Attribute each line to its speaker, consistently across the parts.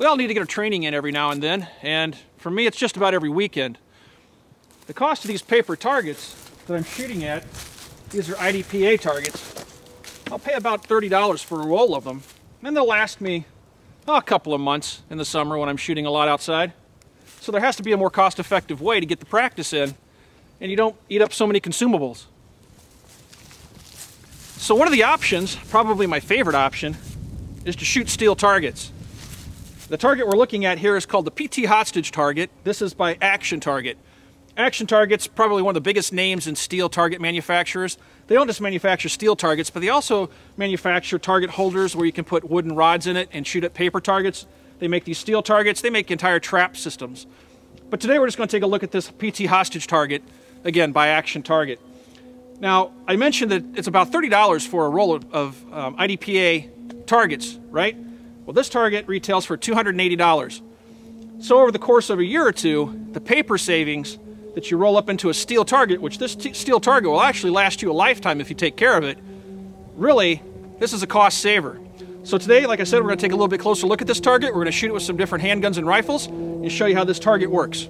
Speaker 1: We all need to get our training in every now and then, and for me it's just about every weekend. The cost of these paper targets that I'm shooting at, these are IDPA targets. I'll pay about $30 for a roll of them, and they'll last me a couple of months in the summer when I'm shooting a lot outside. So there has to be a more cost-effective way to get the practice in, and you don't eat up so many consumables. So one of the options, probably my favorite option, is to shoot steel targets. The target we're looking at here is called the PT Hostage target. This is by Action Target. Action Target's probably one of the biggest names in steel target manufacturers. They don't just manufacture steel targets, but they also manufacture target holders where you can put wooden rods in it and shoot at paper targets. They make these steel targets. They make entire trap systems. But today we're just going to take a look at this PT Hostage target, again, by Action Target. Now, I mentioned that it's about $30 for a roll of IDPA targets, right? Well, this target retails for $280. So over the course of a year or two, the paper savings that you roll up into a steel target, which this steel target will actually last you a lifetime if you take care of it, really, this is a cost saver. So today, like I said, we're going to take a little bit closer look at this target. We're going to shoot it with some different handguns and rifles and show you how this target works.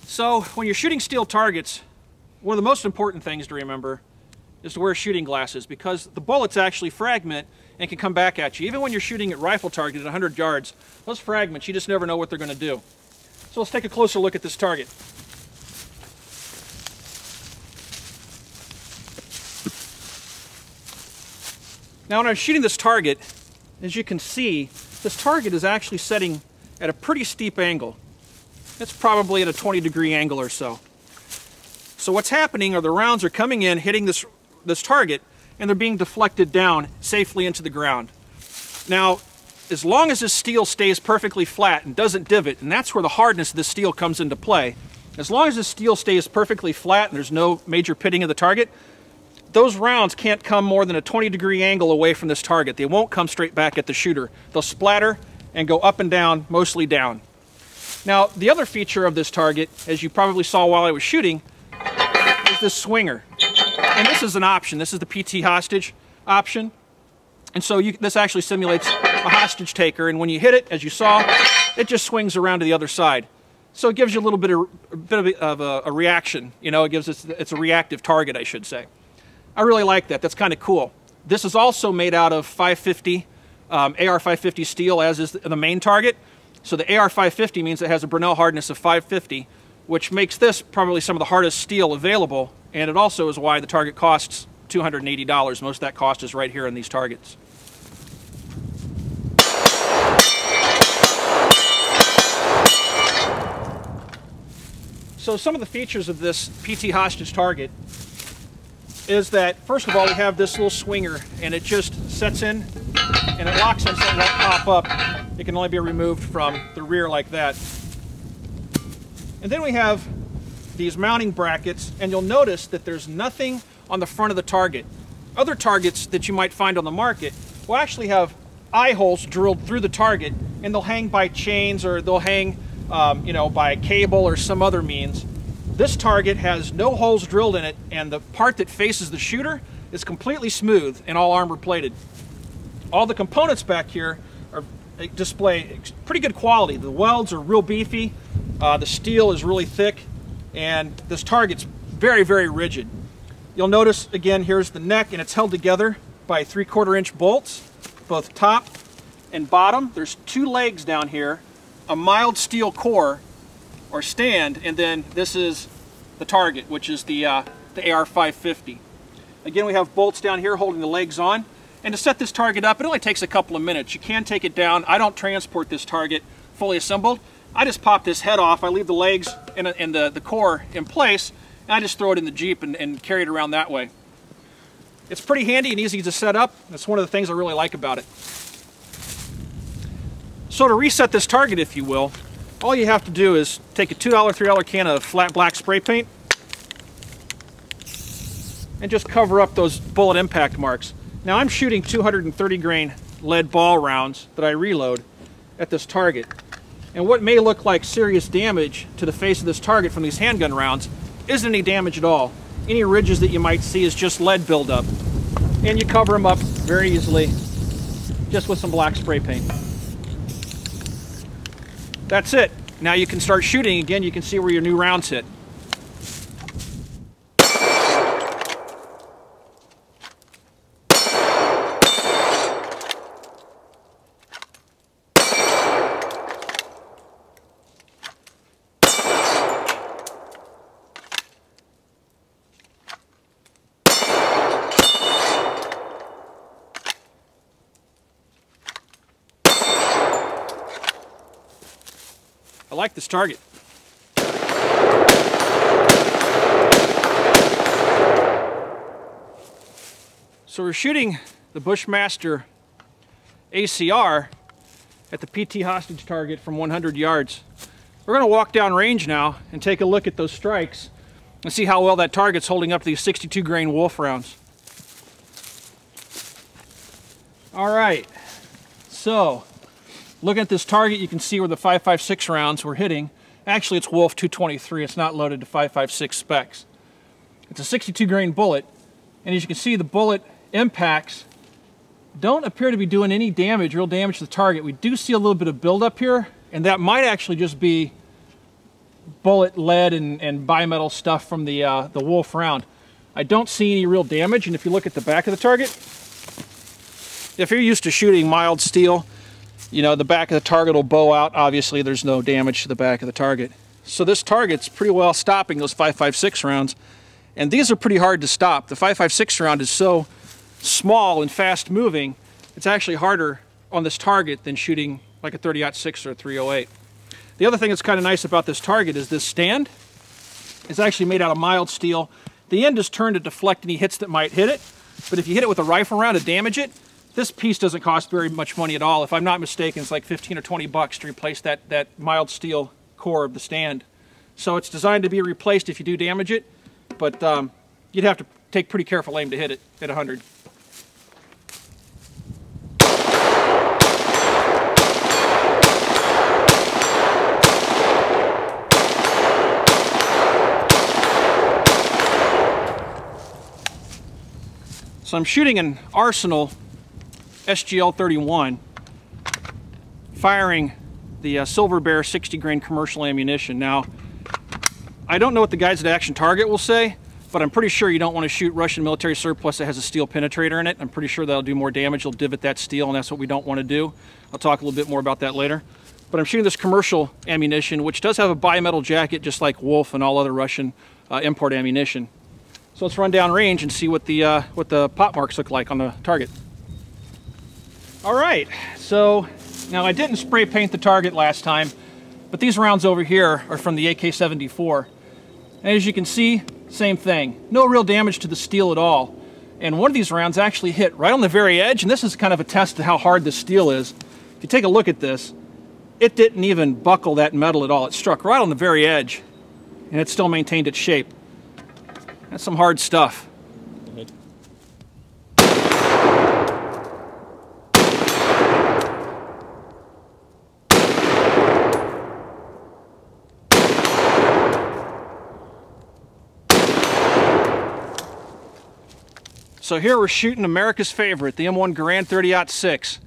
Speaker 1: So when you're shooting steel targets, one of the most important things to remember is to wear shooting glasses, because the bullets actually fragment and can come back at you. Even when you're shooting at rifle target at 100 yards, those fragments, you just never know what they're going to do. So let's take a closer look at this target. Now when I'm shooting this target, as you can see, this target is actually setting at a pretty steep angle. It's probably at a 20-degree angle or so. So what's happening are the rounds are coming in, hitting this target, and they're being deflected down safely into the ground. Now, as long as this steel stays perfectly flat and doesn't divot, and that's where the hardness of the steel comes into play, as long as the steel stays perfectly flat and there's no major pitting of the target, those rounds can't come more than a 20-degree angle away from this target. They won't come straight back at the shooter. They'll splatter and go up and down, mostly down. Now, the other feature of this target, as you probably saw while I was shooting, is this swinger. And this is an option. This is the PT Hostage option. And so this actually simulates a hostage taker, and when you hit it, as you saw, it just swings around to the other side. So it gives you a little bit of a reaction. You know, it's a reactive target, I should say. I really like that. That's kind of cool. This is also made out of 550, AR550 steel, as is the main target. So the AR550 means it has a Brinell hardness of 550, which makes this probably some of the hardest steel available, and it also is why the target costs $280. Most of that cost is right here in these targets. So some of the features of this PT Hostage target is that, first of all, we have this little swinger, and it just sets in and it locks in so it won't pop up. It can only be removed from the rear like that. And then we have these mounting brackets, and you'll notice that there's nothing on the front of the target. Other targets that you might find on the market will actually have eye holes drilled through the target, and they'll hang by chains, or they'll hang you know, by a cable or some other means. This target has no holes drilled in it, and the part that faces the shooter is completely smooth and all armor plated. All the components back here display pretty good quality. The welds are real beefy, the steel is really thick, and this target's very, very rigid. You'll notice, again, here's the neck, and it's held together by 3/4 inch bolts, both top and bottom. There's two legs down here, a mild steel core or stand, and then this is the target, which is the AR550. Again, we have bolts down here holding the legs on. And to set this target up, it only takes a couple of minutes. You can take it down. I don't transport this target fully assembled. I just pop this head off. I leave the legs and the core in place, and I just throw it in the Jeep and carry it around that way. It's pretty handy and easy to set up. That's one of the things I really like about it. So to reset this target, if you will, all you have to do is take a $2, $3 can of flat black spray paint and just cover up those bullet impact marks. Now I'm shooting 230 grain lead ball rounds that I reload at this target. And what may look like serious damage to the face of this target from these handgun rounds isn't any damage at all. Any ridges that you might see is just lead buildup. And you cover them up very easily just with some black spray paint. That's it. Now you can start shooting again. You can see where your new rounds hit. I like this target. So we're shooting the Bushmaster ACR at the PT hostage target from 100 yards. We're going to walk down range now and take a look at those strikes and see how well that target's holding up to these 62 grain Wolf rounds. All right, so looking at this target, you can see where the 5.56 rounds were hitting. Actually, it's Wolf 223. It's not loaded to 5.56 specs. It's a 62 grain bullet, and as you can see, the bullet impacts don't appear to be doing any damage, real damage to the target. We do see a little bit of buildup here, and that might actually just be bullet lead and bimetal stuff from the Wolf round. I don't see any real damage, and if you look at the back of the target, if you're used to shooting mild steel, you know, the back of the target will bow out. Obviously, there's no damage to the back of the target. So this target's pretty well stopping those 5.56 rounds. And these are pretty hard to stop. The 5.56 round is so small and fast moving, it's actually harder on this target than shooting like a 30-06 or a 308. The other thing that's kind of nice about this target is this stand is actually made out of mild steel. The end is turned to deflect any hits that might hit it. But if you hit it with a rifle round to damage it, this piece doesn't cost very much money at all. If I'm not mistaken, it's like 15 or 20 bucks to replace that mild steel core of the stand. So it's designed to be replaced if you do damage it, but you'd have to take pretty careful aim to hit it at 100. So I'm shooting an Arsenal SGL-31, firing the Silver Bear 60 grain commercial ammunition. Now, I don't know what the guys at Action Target will say, but I'm pretty sure you don't want to shoot Russian military surplus that has a steel penetrator in it. I'm pretty sure that'll do more damage. It'll divot that steel, and that's what we don't want to do. I'll talk a little bit more about that later. But I'm shooting this commercial ammunition, which does have a bimetal jacket, just like Wolf and all other Russian import ammunition. So let's run down range and see what the pop marks look like on the target. All right, so now I didn't spray paint the target last time, but these rounds over here are from the AK-74. And as you can see, same thing. No real damage to the steel at all. And one of these rounds actually hit right on the very edge, and this is kind of a test to how hard this steel is. If you take a look at this, it didn't even buckle that metal at all. It struck right on the very edge, and it still maintained its shape. That's some hard stuff. So here we're shooting America's favorite, the M1 Garand 30-06.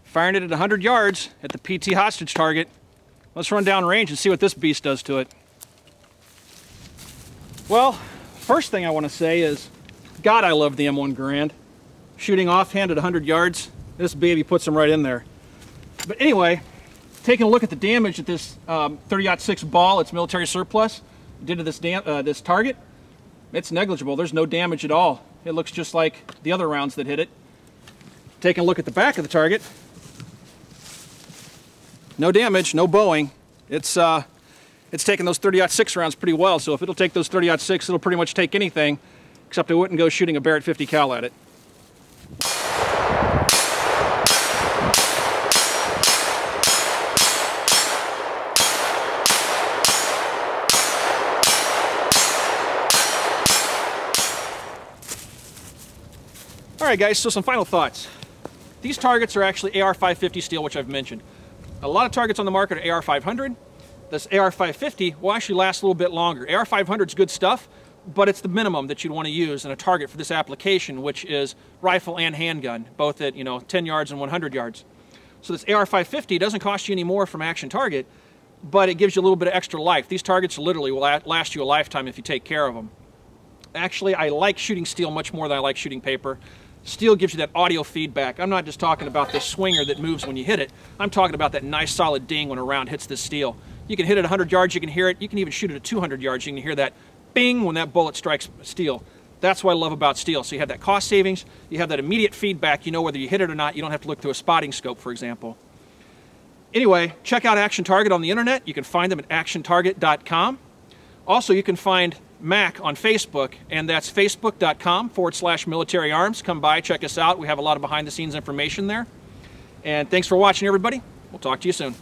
Speaker 1: Firing it at 100 yards at the PT hostage target. Let's run down range and see what this beast does to it. Well, first thing I want to say is, God, I love the M1 Garand. Shooting offhand at 100 yards, this baby puts them right in there. But anyway, taking a look at the damage that this 30-06 ball, its military surplus, did to this target, it's negligible. There's no damage at all. It looks just like the other rounds that hit it. Taking a look at the back of the target, no damage, no bowing. It's taking those 30-06 rounds pretty well, so if it'll take those 30-06, it'll pretty much take anything, except it wouldn't go shooting a Barrett 50 cal at it. Alright guys, so some final thoughts. These targets are actually AR-550 steel, which I've mentioned. A lot of targets on the market are AR-500. This AR550 will actually last a little bit longer. AR500 is good stuff, but it's the minimum that you'd want to use in a target for this application, which is rifle and handgun, both at 10 yards and 100 yards. So this AR550 doesn't cost you any more from Action Target, but it gives you a little bit of extra life. These targets literally will last you a lifetime if you take care of them. Actually, I like shooting steel much more than I like shooting paper. Steel gives you that audio feedback. I'm not just talking about this swinger that moves when you hit it. I'm talking about that nice solid ding when a round hits this steel. You can hit it 100 yards, you can hear it. You can even shoot it at 200 yards, you can hear that bing when that bullet strikes steel. That's what I love about steel. So you have that cost savings, you have that immediate feedback, you know whether you hit it or not. You don't have to look through a spotting scope, for example. Anyway, check out Action Target on the internet. You can find them at actiontarget.com. Also, you can find Mac on Facebook, and that's facebook.com/military arms. Come by, check us out. We have a lot of behind-the-scenes information there. And thanks for watching, everybody. We'll talk to you soon.